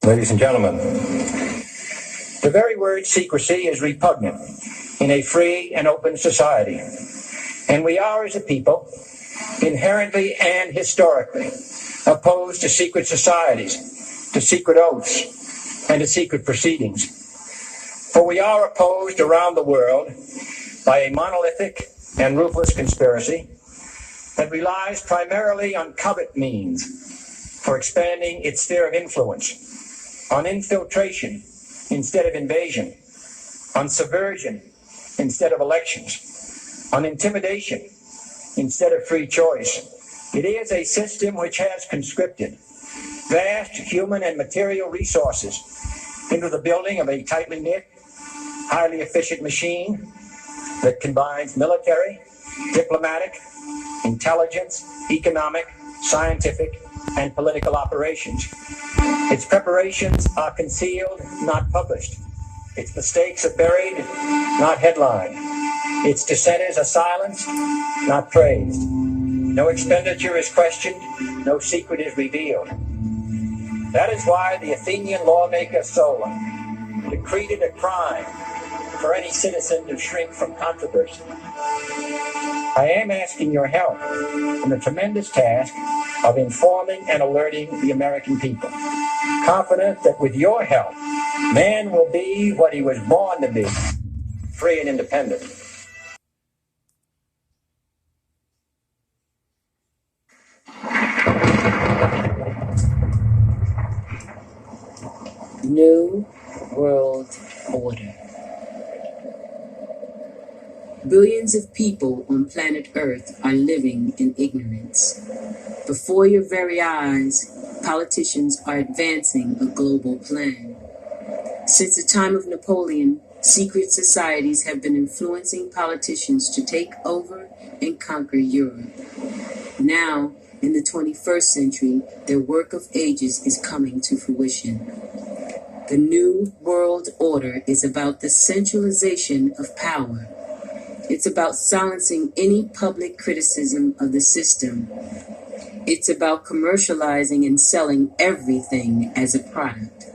Ladies and gentlemen, the very word secrecy is repugnant in a free and open society. And we are, as a people, inherently and historically opposed to secret societies, to secret oaths, and to secret proceedings. For we are opposed around the world by a monolithic and ruthless conspiracy that relies primarily on covert means for expanding its sphere of influence, on infiltration instead of invasion, on subversion instead of elections, on intimidation instead of free choice. It is a system which has conscripted vast human and material resources into the building of a tightly knit, highly efficient machine that combines military, diplomatic, intelligence, economic, scientific, and political operations. Its preparations are concealed, not published. Its mistakes are buried, not headlined. Its dissenters are silenced, not praised. No expenditure is questioned, no secret is revealed. That is why the Athenian lawmaker Solon decreed it a crime for any citizen to shrink from controversy. I am asking your help in the tremendous task of informing and alerting the American people, confident that with your help, man will be what he was born to be, free and independent. New World Order. Billions of people on planet Earth are living in ignorance. Before your very eyes, politicians are advancing a global plan. Since the time of Napoleon, secret societies have been influencing politicians to take over and conquer Europe. Now, in the 21st century, their work of ages is coming to fruition. The New World Order is about the centralization of power. It's about silencing any public criticism of the system. It's about commercializing and selling everything as a product.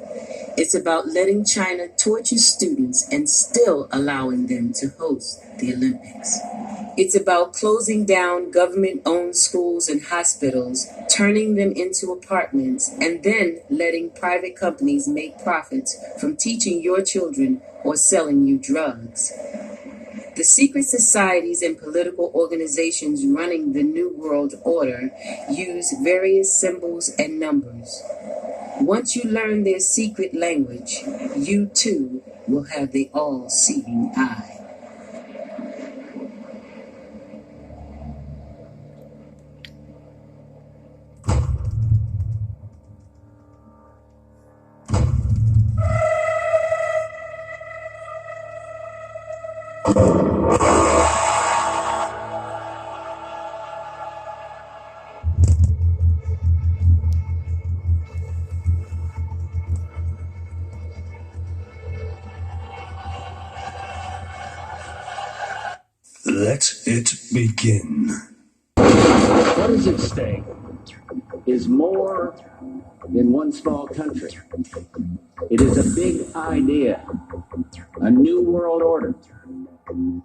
It's about letting China torture students and still allowing them to host the Olympics. It's about closing down government-owned schools and hospitals, turning them into apartments, and then letting private companies make profits from teaching your children or selling you drugs. The secret societies and political organizations running the New World Order use various symbols and numbers. Once you learn their secret language, you too will have the all-seeing eye. Let it begin. What is at stake is more than one small country. It is a big idea, a new world order. And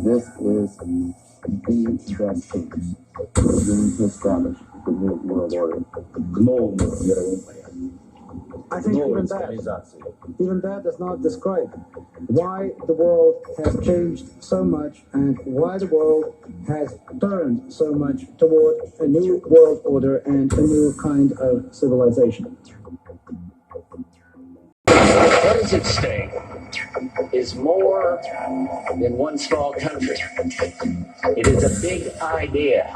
this is the best thing going to establish the new world order. I think even that does not describe why the world has changed so much and why the world has turned so much toward a new world order and a new kind of civilization. What is at stake is more than one small country. It is a big idea,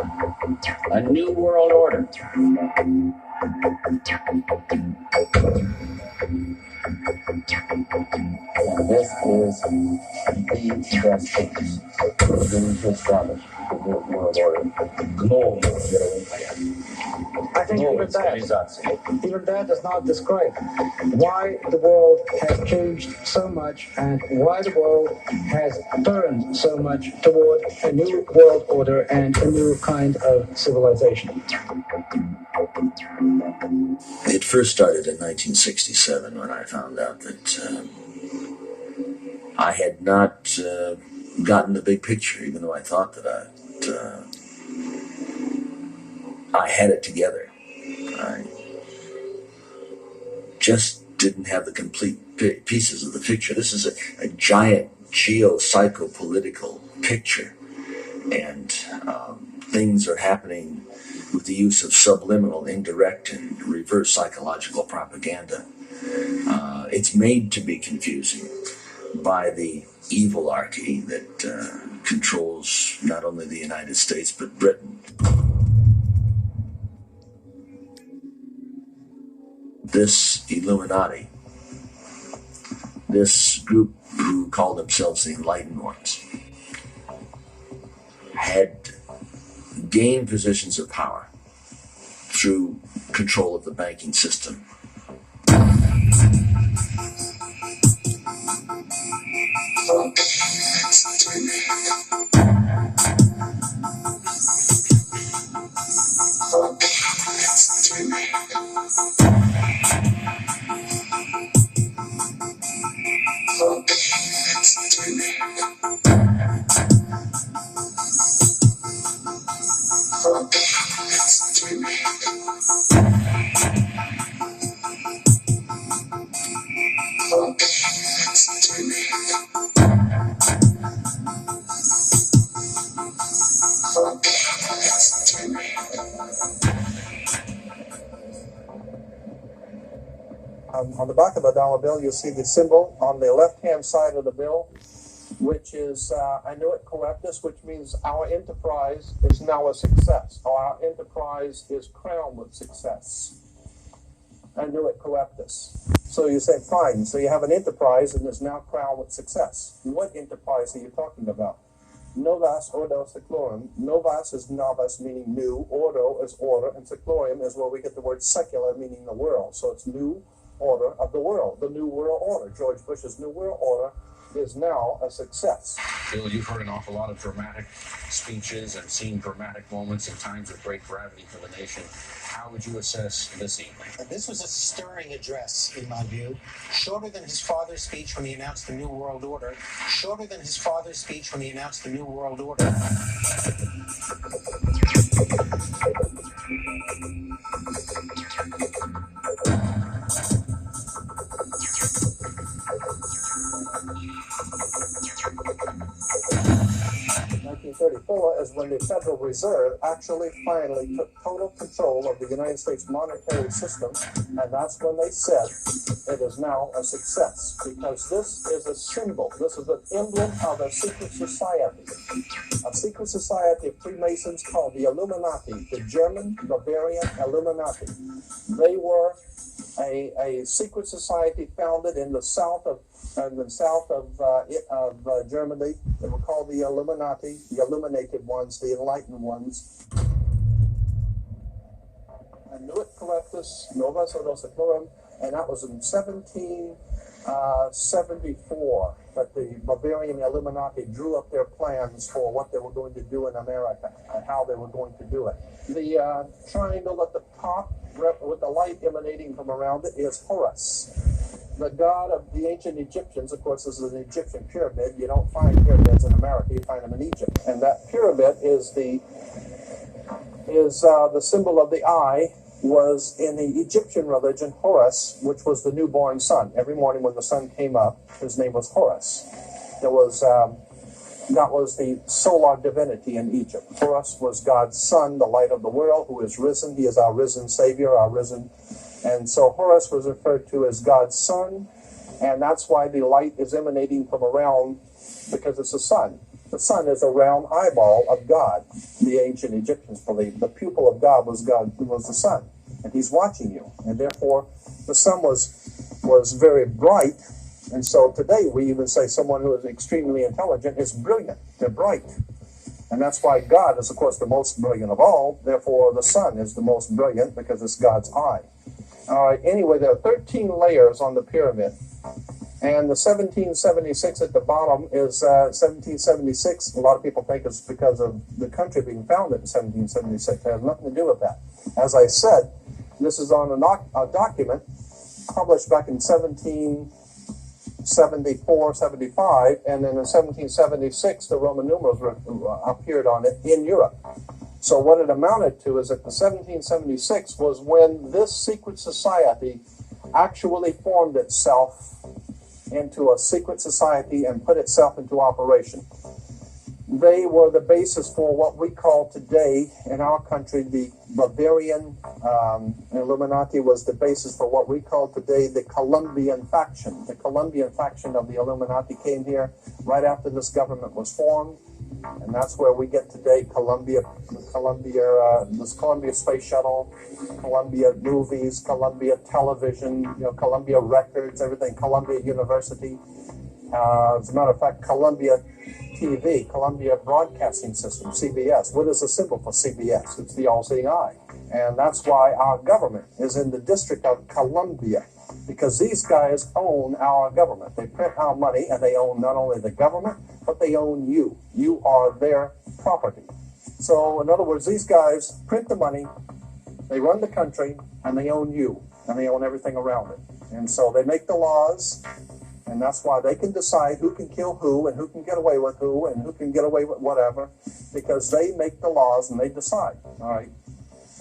a new world order. And this is the best thing going to establish the New World Order. I think even that does not describe why the world has changed so much and why the world has turned so much toward a new world order and a new kind of civilization. It first started in 1967 when I found out that I had not gotten the big picture, even though I thought that I had it together. I just didn't have the complete pieces of the picture. This is a giant geo-psychopolitical picture, and things are happening with the use of subliminal, indirect, and reverse psychological propaganda. It's made to be confusing by the evilarchy that controls not only the United States but Britain. This Illuminati, this group who call themselves the Enlightened Ones, had gained positions of power through control of the banking system. On the back of a dollar bill, you'll see the symbol on the left-hand side of the bill, which is Annuit Coeptus, which means our enterprise is now a success. Our enterprise is crowned with success. Annuit Coeptus. So you say, fine, so you have an enterprise and is now crowned with success. What enterprise are you talking about? Novus ordo seclorum. Novus is novus, meaning new. Ordo is order, and seclorum is where we get the word secular, meaning the world. So it's new order of the world, the new world order. George Bush's new world order is now a success. Bill, you've heard an awful lot of dramatic speeches and seen dramatic moments in times of great gravity for the nation. How would you assess this evening? This was a stirring address, in my view. Shorter than his father's speech when he announced the New World Order. Shorter than his father's speech when he announced the New World Order. Is when the Federal Reserve actually finally took total control of the United States monetary system, and that's when they said it is now a success, because this is a symbol, this is an emblem of a secret society of Freemasons called the Illuminati, the German Bavarian Illuminati. They were a secret society founded in the south of Germany. They were called the Illuminati, the illuminated ones, the enlightened ones. Annuit Coeptus, Novus Ordo Seclorum, and that was in 1774 that the Bavarian Illuminati drew up their plans for what they were going to do in America and how they were going to do it. The triangle at the top with the light emanating from around it is Horus, the god of the ancient Egyptians. Of course, this is an Egyptian pyramid. You don't find pyramids in America, you find them in Egypt. And that pyramid is the symbol of the eye, was in the Egyptian religion Horus, which was the newborn sun. Every morning when the sun came up, his name was Horus. That was the solar divinity in Egypt. Horus was God's son, the light of the world, who is risen. He is our risen Savior, our risen. And so Horus was referred to as God's son, and that's why the light is emanating from around, because it's the sun. The sun is a round eyeball of God. The ancient Egyptians believed the pupil of God was the sun, and he's watching you. And therefore, the sun was very bright. And so today we even say someone who is extremely intelligent is brilliant. They're bright. And that's why God is, of course, the most brilliant of all. Therefore, the sun is the most brilliant because it's God's eye. All right, anyway, there are 13 layers on the pyramid. And the 1776 at the bottom is 1776. A lot of people think it's because of the country being founded in 1776. It has nothing to do with that. As I said, this is on a document published back in 1774, 75, and then in 1776, the Roman numerals appeared on it in Europe. So what it amounted to is that the 1776 was when this secret society actually formed itself into a secret society and put itself into operation. They were the basis for what we call today in our country the Bavarian Illuminati was the basis for what we call today the Colombian faction. The Colombian faction of the Illuminati came here right after this government was formed, and that's where we get today this Columbia Space Shuttle, Columbia Movies, Columbia Television, Columbia Records, everything, Columbia University. As a matter of fact, Columbia TV, Columbia Broadcasting System, CBS. What is the symbol for CBS? It's the all-seeing eye. And that's why our government is in the District of Columbia, because these guys own our government. They print our money, and they own not only the government, but they own you. You are their property. So, in other words, these guys print the money, they run the country, and they own you, and they own everything around it. And so they make the laws, and that's why they can decide who can kill who, and who can get away with who, and who can get away with whatever, because they make the laws and they decide. All right.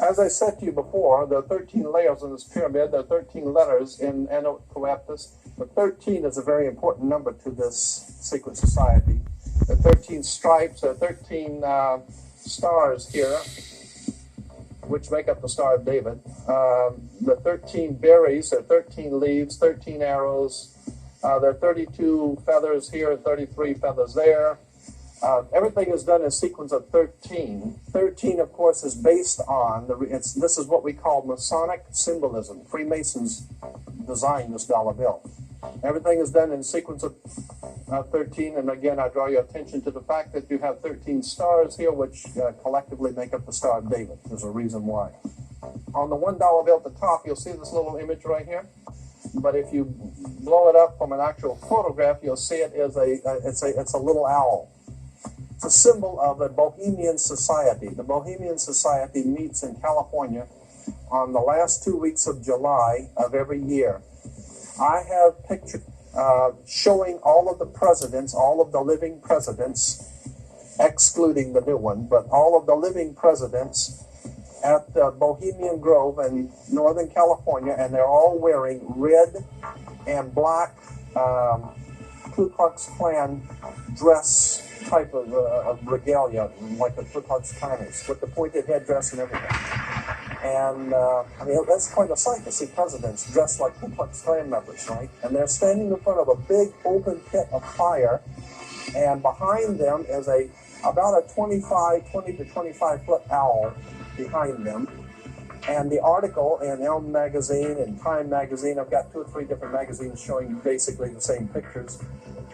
As I said to you before, there are 13 layers in this pyramid. There are 13 letters in Enocoeptus. But 13 is a very important number to this secret society. There are 13 stripes. There are 13 stars here, which make up the Star of David. The 13 berries. There are 13 leaves, 13 arrows. There are 32 feathers here and 33 feathers there. Everything is done in a sequence of 13. 13, of course, is based on, this is what we call Masonic symbolism. Freemasons designed this dollar bill. Everything is done in a sequence of 13, and again, I draw your attention to the fact that you have 13 stars here, which collectively make up the Star of David. There's a reason why. On the $1 bill at the top, you'll see this little image right here. But if you blow it up from an actual photograph, you'll see it is it's a little owl. It's a symbol of a Bohemian society. The Bohemian Society meets in California on the last 2 weeks of July of every year. I have pictures showing all of the presidents, all of the living presidents, excluding the new one, but all of the living presidents at the Bohemian Grove in Northern California, and they're all wearing red and black Ku Klux Klan dress type of regalia, like the Ku Klux Klanners, with the pointed headdress and everything. And, that's quite a sight to see presidents dressed like Ku Klux Klan members, right? And they're standing in front of a big open pit of fire, and behind them is about a 20 to 25 foot owl behind them. And the article in Elm Magazine and Time Magazine, I've got 2 or 3 different magazines showing basically the same pictures.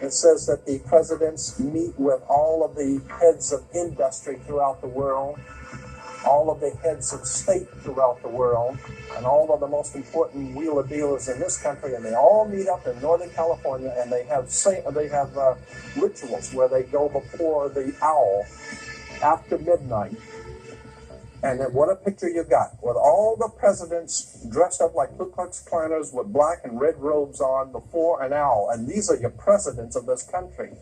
It says that the presidents meet with all of the heads of industry throughout the world, all of the heads of state throughout the world, and all of the most important wheeler dealers in this country, and they all meet up in Northern California, and they have rituals where they go before the owl after midnight. And then what a picture you got, with all the presidents dressed up like Ku Klux Klanners with black and red robes on before an owl. And these are your presidents of this country.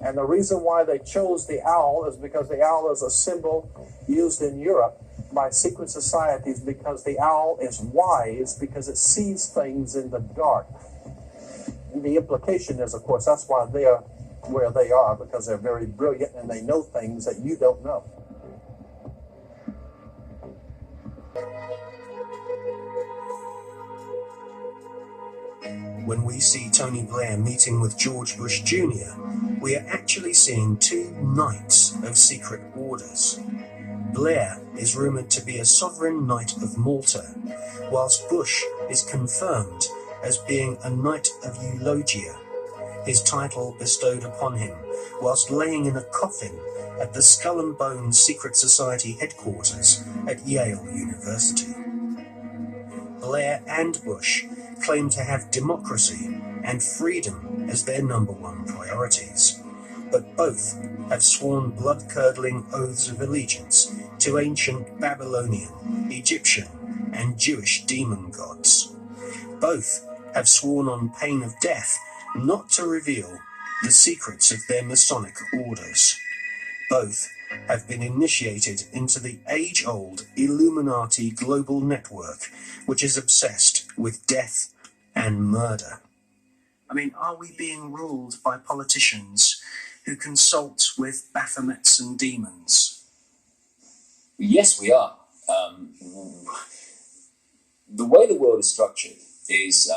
And the reason why they chose the owl is because the owl is a symbol used in Europe by secret societies, because the owl is wise, because it sees things in the dark. And the implication is, of course, that's why they are where they are, because they're very brilliant and they know things that you don't know. When we see Tony Blair meeting with George Bush Jr., we are actually seeing 2 knights of secret orders. Blair is rumoured to be a sovereign knight of Malta, whilst Bush is confirmed as being a knight of Eulogia, his title bestowed upon him whilst laying in a coffin at the Skull and Bones Secret Society headquarters at Yale University. Blair and Bush claim to have democracy and freedom as their #1 priorities, but both have sworn blood-curdling oaths of allegiance to ancient Babylonian, Egyptian, and Jewish demon gods. Both have sworn on pain of death not to reveal the secrets of their Masonic orders. Both have been initiated into the age-old Illuminati global network, which is obsessed with death and murder. I mean, are we being ruled by politicians who consult with Baphomets and demons? Yes, we are. The way the world is structured is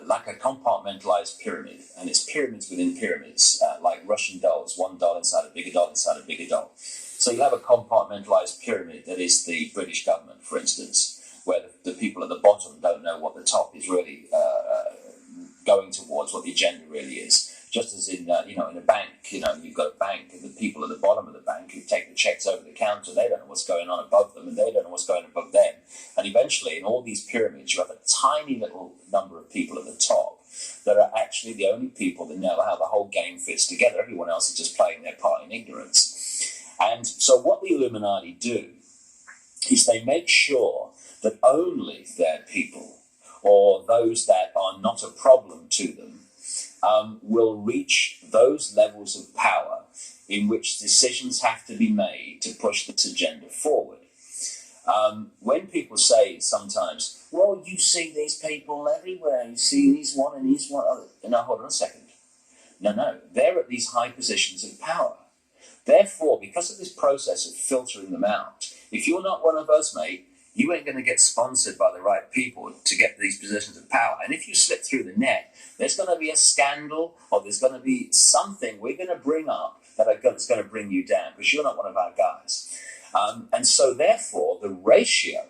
like a compartmentalized pyramid, and it's pyramids within pyramids, like Russian dolls, one doll inside a bigger doll inside a bigger doll. So you have a compartmentalized pyramid that is the British government, for instance, where the people at the bottom don't know what the top is really going towards, what the agenda really is. Just as in in a bank, you've got a bank, and the people at the bottom of the bank who take the checks over the counter, they don't know what's going on above them, and they don't know what's going on above them. And eventually, in all these pyramids, you have a tiny little number of people at the top that are actually the only people that know how the whole game fits together. Everyone else is just playing their part in ignorance. And so what the Illuminati do is they make sure that only their people, or those that are not a problem to them, will reach those levels of power in which decisions have to be made to push this agenda forward. When people say sometimes, well, you see these people everywhere, you see he's one and he's one other. No, hold on a second. No, they're at these high positions of power. Therefore, because of this process of filtering them out, if you're not one of us, mate, you ain't going to get sponsored by the right people to get these positions of power. And if you slip through the net, there's going to be a scandal, or there's going to be something we're going to bring up that's going to bring you down, because you're not one of our guys. And so therefore, the ratio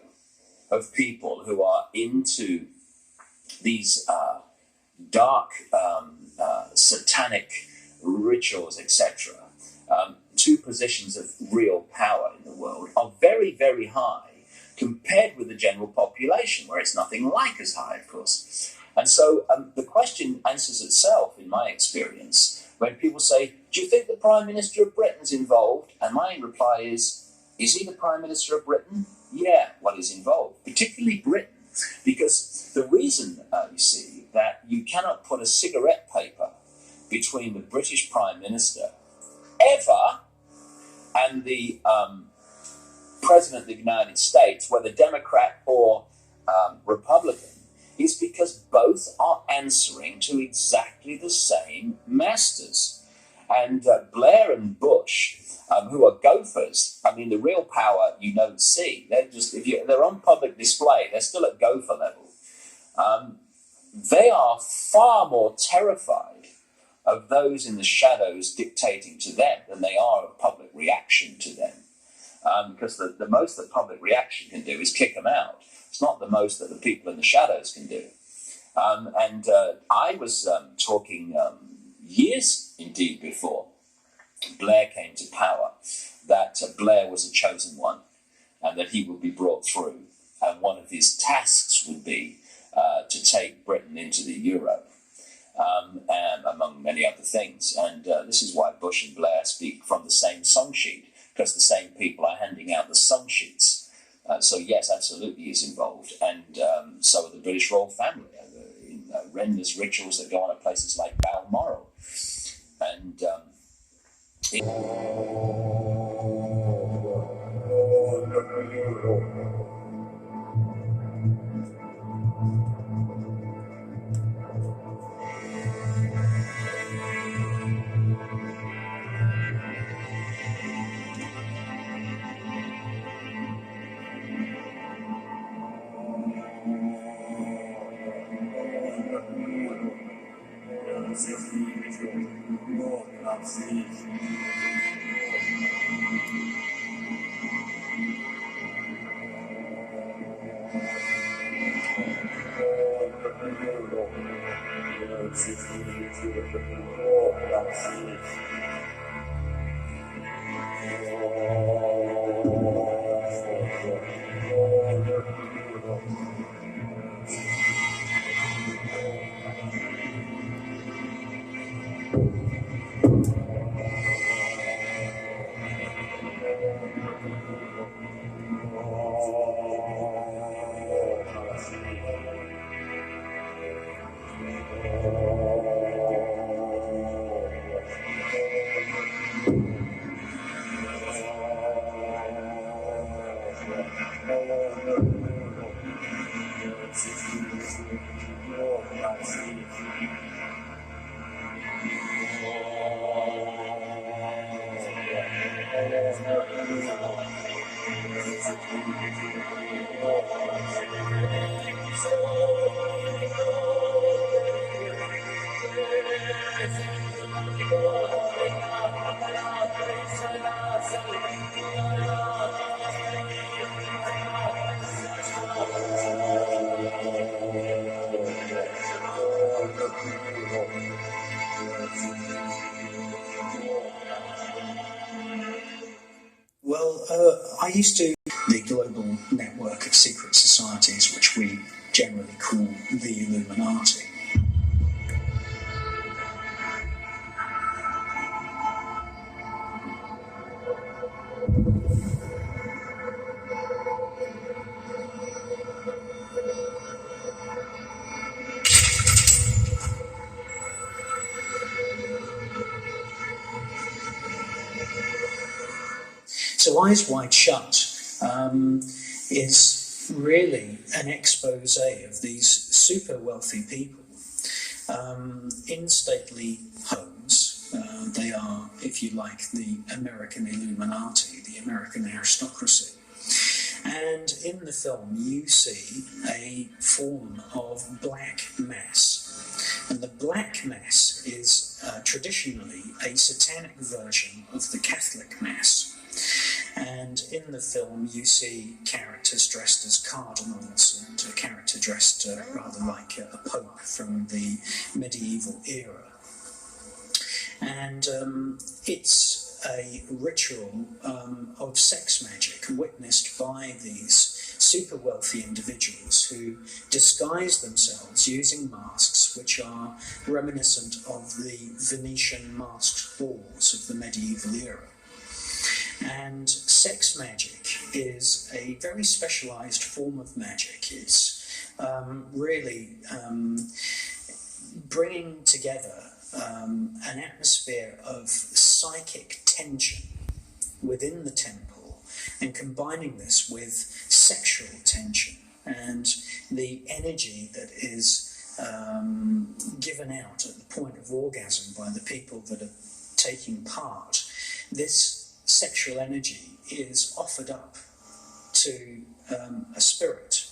of people who are into these dark satanic rituals, etc., to positions of real power in the world are very, very high compared with the general population, where it's nothing like as high, of course. And so the question answers itself, in my experience, when people say, do you think the Prime Minister of Britain's involved? And my reply is he the Prime Minister of Britain? Yeah, well, he's involved, particularly Britain, because the reason, you see, that you cannot put a cigarette paper between the British Prime Minister ever and the President of the United States, whether Democrat or Republican, is because both are answering to exactly the same masters. And Blair and Bush, who are gophers, I mean, the real power you don't see. They're just, they're on public display, they're still at gopher level. They are far more terrified of those in the shadows dictating to them than they are of public reaction to them. Because the most that public reaction can do is kick them out. It's not the most that the people in the shadows can do. I was talking years indeed before Blair came to power, that Blair was a chosen one and that he would be brought through. And one of his tasks would be to take Britain into the euro, and among many other things. And this is why Bush and Blair speak from the same song sheet, because the same people are handing out the song sheets. So yes, absolutely he's involved. And so are the British royal family in horrendous rituals that go on at places like Balmoral. And Well, I used to the global network of secret societies, which we generally call the Illuminati. So Eyes Wide Shut is really an expose of these super wealthy people in stately homes. They are, if you like, the American Illuminati, the American aristocracy. And in the film, you see a form of black mass. And the black mass is traditionally a satanic version of the Catholic mass. And in the film, you see characters dressed as cardinals and a character dressed rather like a pope from the medieval era. And it's a ritual of sex magic witnessed by these super wealthy individuals who disguise themselves using masks which are reminiscent of the Venetian masked balls of the medieval era. And sex magic is a very specialised form of magic. It's really bringing together an atmosphere of psychic tension within the temple and combining this with sexual tension and the energy that is given out at the point of orgasm by the people that are taking part. This sexual energy is offered up to a spirit.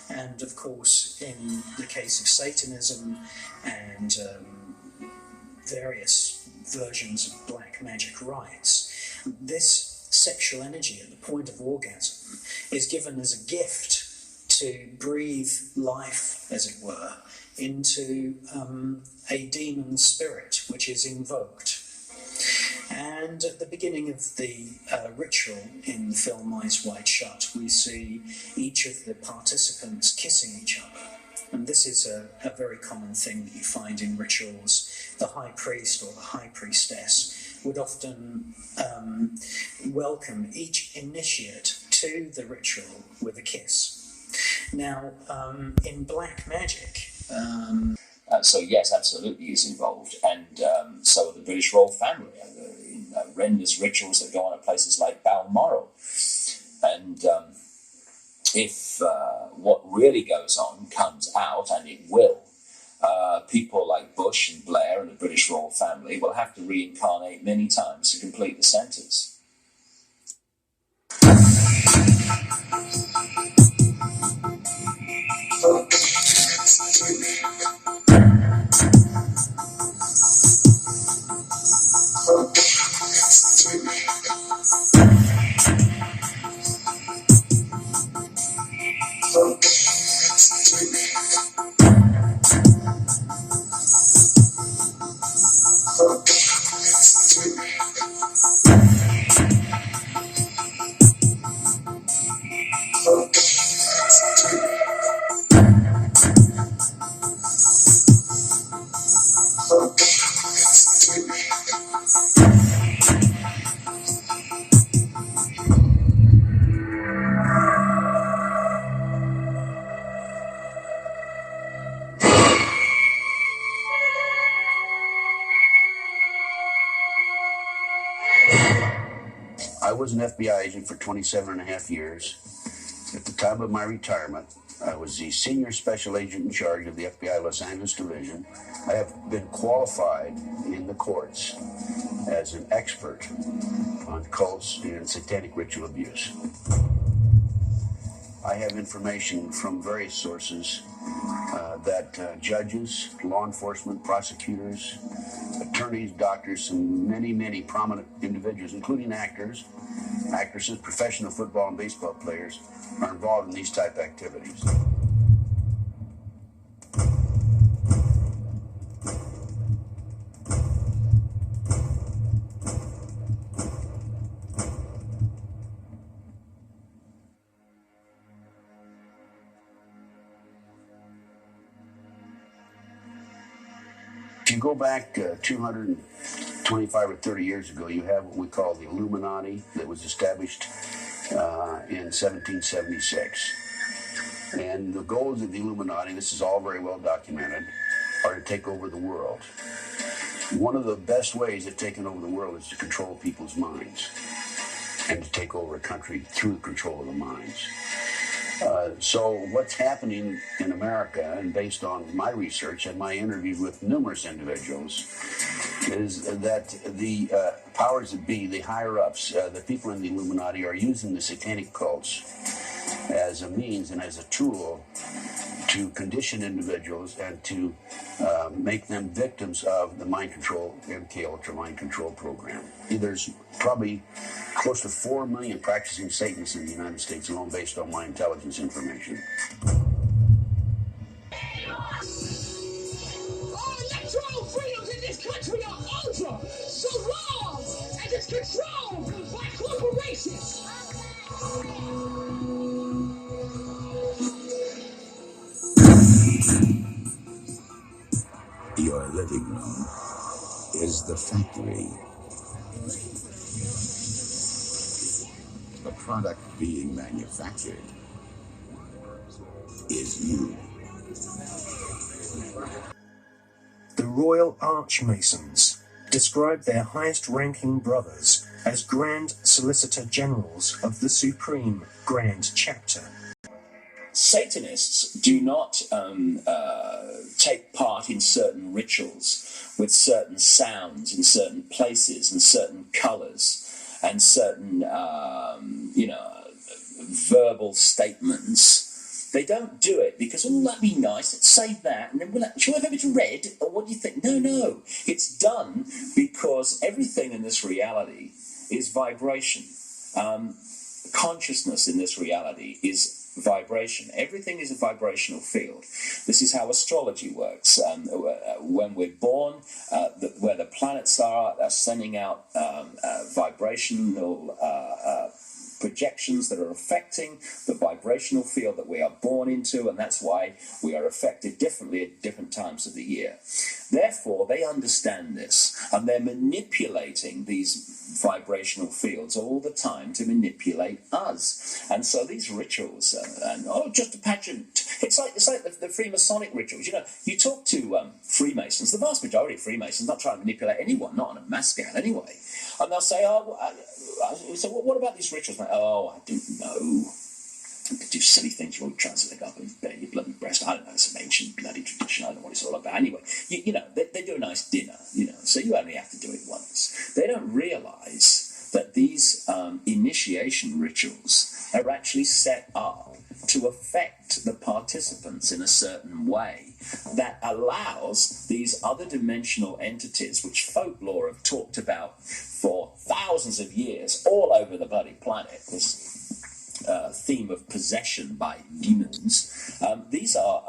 And of course, in the case of Satanism and various versions of black magic rites, this sexual energy at the point of orgasm is given as a gift to breathe life, as it were, into a demon spirit which is invoked. And at the beginning of the ritual in the film Eyes Wide Shut, we see each of the participants kissing each other. And this is a very common thing that you find in rituals. The high priest or the high priestess would often welcome each initiate to the ritual with a kiss. Now, in black magic... So yes, absolutely is involved, and so are the British royal family. In horrendous rituals that go on at places like Balmoral. And if what really goes on comes out, and it will, people like Bush and Blair and the British royal family will have to reincarnate many times to complete the sentence. I was an FBI agent for 27 and a half years. At the time of my retirement, I was the senior special agent in charge of the FBI Los Angeles Division. I have been qualified in the courts as an expert on cults and satanic ritual abuse. I have information from various sources that judges, law enforcement, prosecutors, attorneys, doctors, and many, many prominent individuals, including actors, actresses, professional football and baseball players, are involved in these type activities. If you go back 225 or 30 years ago, you have what we call the Illuminati that was established in 1776. And the goals of the Illuminati, this is all very well documented, are to take over the world. One of the best ways of taking over the world is to control people's minds and to take over a country through the control of the minds. So what's happening in America, and based on my research and my interviews with numerous individuals, is that the powers that be, the higher-ups, the people in the Illuminati, are using the satanic cults as a means and as a tool to condition individuals and to make them victims of the mind control, MK Ultra mind control program. There's probably close to 4 million practicing Satanists in the United States alone, based on my intelligence information. All electoral freedoms in this country are over, so long as it's controlled by corporations. Your living room is the factory. The product being manufactured is you. The Royal Archmasons describe their highest-ranking brothers as Grand Solicitor Generals of the Supreme Grand Chapter. Satanists do not take part in certain rituals with certain sounds in certain places and certain colors and certain, verbal statements. They don't do it because, oh, that'd be nice, let's save that, and then shall we have it read, or what do you think? No, it's done because everything in this reality is vibration. Consciousness in this reality is vibration. Everything is a vibrational field. This is how astrology works. When we're born, where the planets are sending out vibrational projections that are affecting the vibrational field that we are born into, and that's why we are affected differently at different times of the year. Therefore, they understand this, and they're manipulating these vibrational fields all the time to manipulate us. And so these rituals, just a pageant. It's like the Freemasonic rituals. You know, you talk to Freemasons, the vast majority of Freemasons not trying to manipulate anyone, not on a mass scale anyway. And they'll say, so what about these rituals? Like, oh, I don't know. You could do silly things. You won't translate up and bare your bloody breast. I don't know. It's an ancient bloody tradition. I don't know what it's all about. Anyway, they do a nice dinner, so you only have to do it once. They don't realize that these initiation rituals are actually set up to affect the participants in a certain way that allows these other dimensional entities, which folklore have talked about for thousands of years all over the bloody planet, this theme of possession by demons. These are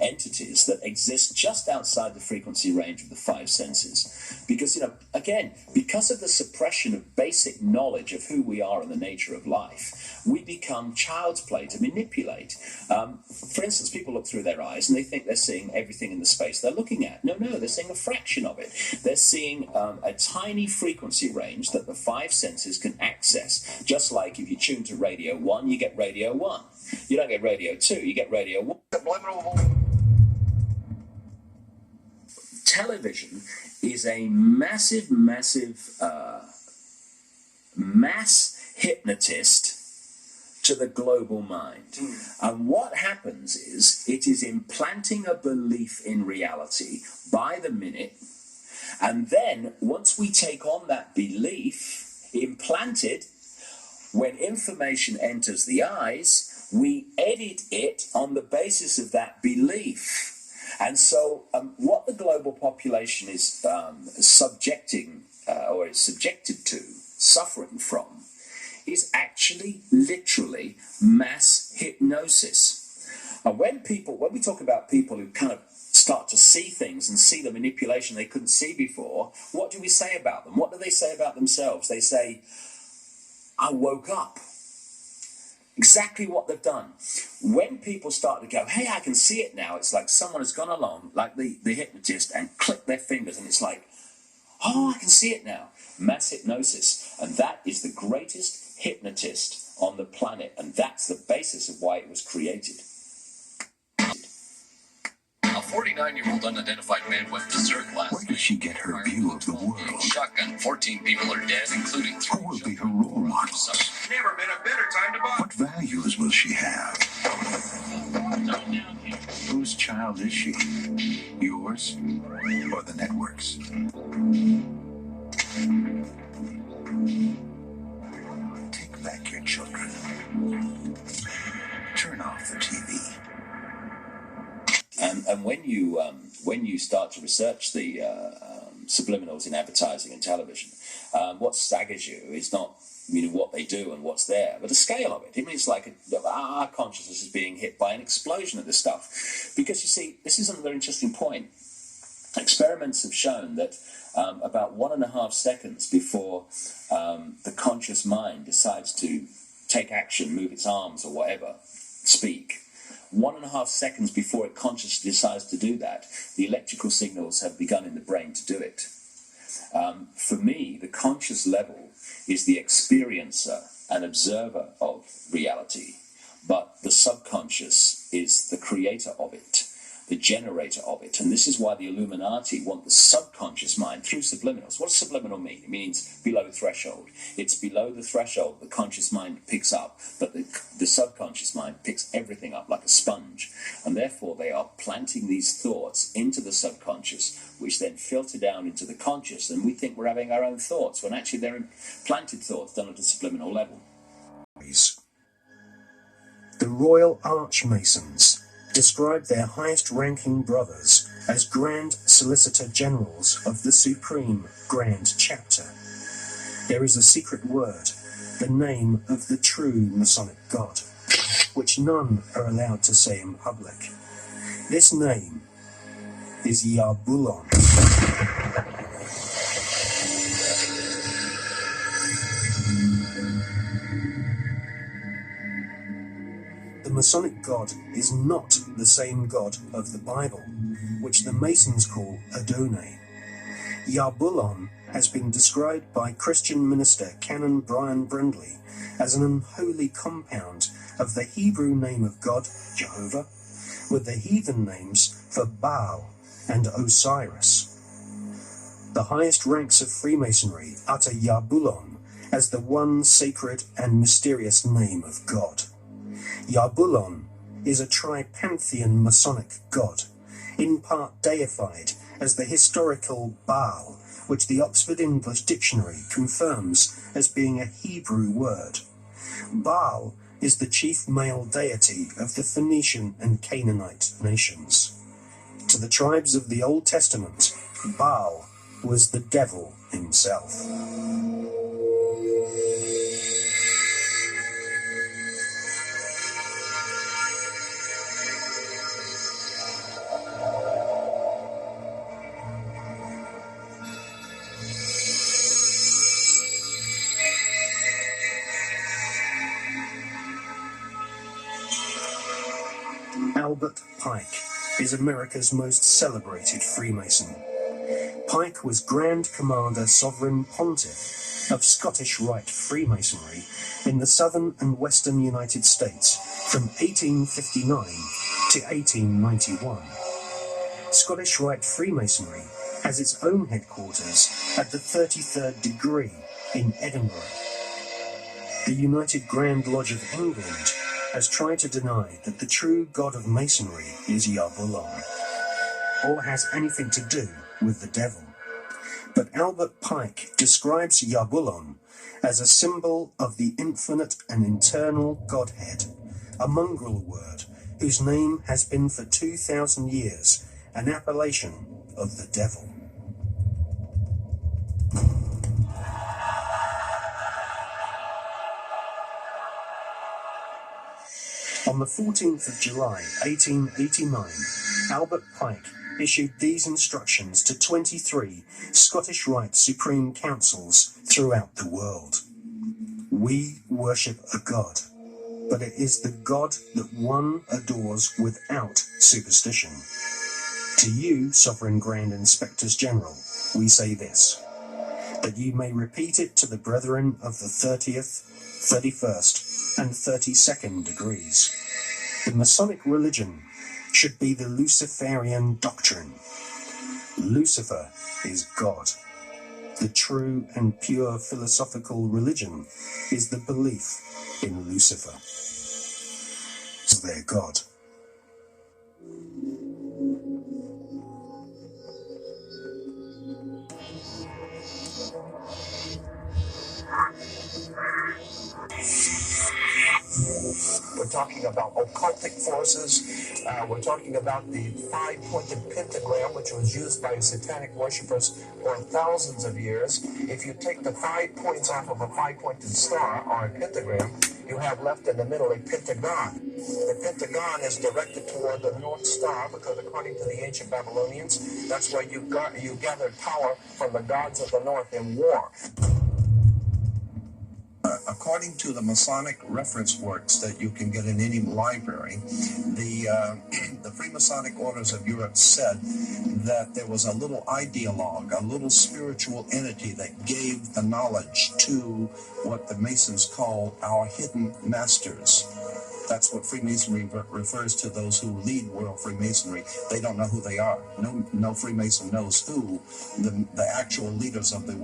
entities that exist just outside the frequency range of the five senses. Because, again, because of the suppression of basic knowledge of who we are and the nature of life, we become child's play to manipulate. For instance, people look through their eyes and they think they're seeing everything in the space they're looking at. No, they're seeing a fraction of it. They're seeing a tiny frequency range that the five senses can access. Just like if you tune to Radio 1, you get Radio 1. You don't get Radio 2, you get Radio 1. Television is a massive mass hypnotist to the global mind. And what happens is it is implanting a belief in reality by the minute. And then once we take on that belief implanted, when information enters the eyes, we edit it on the basis of that belief. And so what the global population is subjected to, suffering from, is actually literally mass hypnosis. And when we talk about people who kind of start to see things and see the manipulation they couldn't see before, what do we say about them? What do they say about themselves? They say, I woke up. Exactly what they've done. When people start to go, hey, I can see it now, it's like someone has gone along, like the hypnotist, and clicked their fingers, and it's like, oh, I can see it now. Mass hypnosis. And that is the greatest hypnotist on the planet, and that's the basis of why it was created. A 49-year-old unidentified man went berserk last night. Where does she get her view of the world? Shotgun. 14 people are dead, including 3. Who will be her role models? Never been a better time to buy. What values will she have? Whose child is she? Yours or the network's? Take back your children. Turn off the TV. And when you start to research the subliminals in advertising and television, what staggers you is not what they do and what's there, but the scale of it. I mean, it's like our consciousness is being hit by an explosion of this stuff. Because you see, this is another interesting point. Experiments have shown that about 1.5 seconds before the conscious mind decides to take action, move its arms or whatever, speak, 1.5 seconds before it consciously decides to do that, the electrical signals have begun in the brain to do it. For me, the conscious level is the experiencer and observer of reality, but the subconscious is the creator of it, the generator of it. And this is why the Illuminati want the subconscious mind through subliminals. What does subliminal mean? It means below threshold. It's below the threshold the conscious mind picks up, but the subconscious mind picks everything up like a sponge. And therefore they are planting these thoughts into the subconscious, which then filter down into the conscious, and we think we're having our own thoughts, when actually they're implanted thoughts done at a subliminal level. The Royal Archmasons describe their highest-ranking brothers as Grand Solicitor Generals of the Supreme Grand Chapter. There is a secret word, the name of the true Masonic God, which none are allowed to say in public. This name is Yarbulon. The Masonic God is not the same God of the Bible, which the Masons call Adonai. Yarbulon has been described by Christian minister Canon Brian Brindley as an unholy compound of the Hebrew name of God, Jehovah, with the heathen names for Baal and Osiris. The highest ranks of Freemasonry utter Yarbulon as the one sacred and mysterious name of God. Yarbulon is a tripantheon Masonic god, in part deified as the historical Baal, which the Oxford English Dictionary confirms as being a Hebrew word. Baal is the chief male deity of the Phoenician and Canaanite nations. To the tribes of the Old Testament, Baal was the devil himself. Albert Pike is America's most celebrated Freemason. Pike was Grand Commander Sovereign Pontiff of Scottish Rite Freemasonry in the southern and western United States from 1859 to 1891. Scottish Rite Freemasonry has its own headquarters at the 33rd degree in Edinburgh, The United Grand Lodge of England has tried to deny that the true god of masonry is Yahweh, or has anything to do with the devil. But Albert Pike describes Yahweh as a symbol of the infinite and eternal Godhead, a mongrel word whose name has been for 2,000 years an appellation of the devil. On the 14th of July, 1889, Albert Pike issued these instructions to 23 Scottish Rite Supreme Councils throughout the world. We worship a God, but it is the God that one adores without superstition. To you, Sovereign Grand Inspectors General, we say this, that you may repeat it to the brethren of the 30th, 31st, and 32nd degrees. The Masonic religion should be the Luciferian doctrine. Lucifer is God. The true and pure philosophical religion is the belief in Lucifer, their God. We're talking about occultic forces. We're talking about the five-pointed pentagram, which was used by satanic worshippers for thousands of years. If you take the 5 points off of a five-pointed star or a pentagram, you have left in the middle a pentagon. The pentagon is directed toward the North Star because, according to the ancient Babylonians, that's where you gathered power from the gods of the North in war. According to the Masonic reference works that you can get in any library, the Freemasonic Orders of Europe said that there was a little ideologue, a little spiritual entity that gave the knowledge to what the Masons call our hidden masters. That's what Freemasonry refers to, those who lead world Freemasonry. They don't know who they are. No Freemason knows who the actual leaders of the world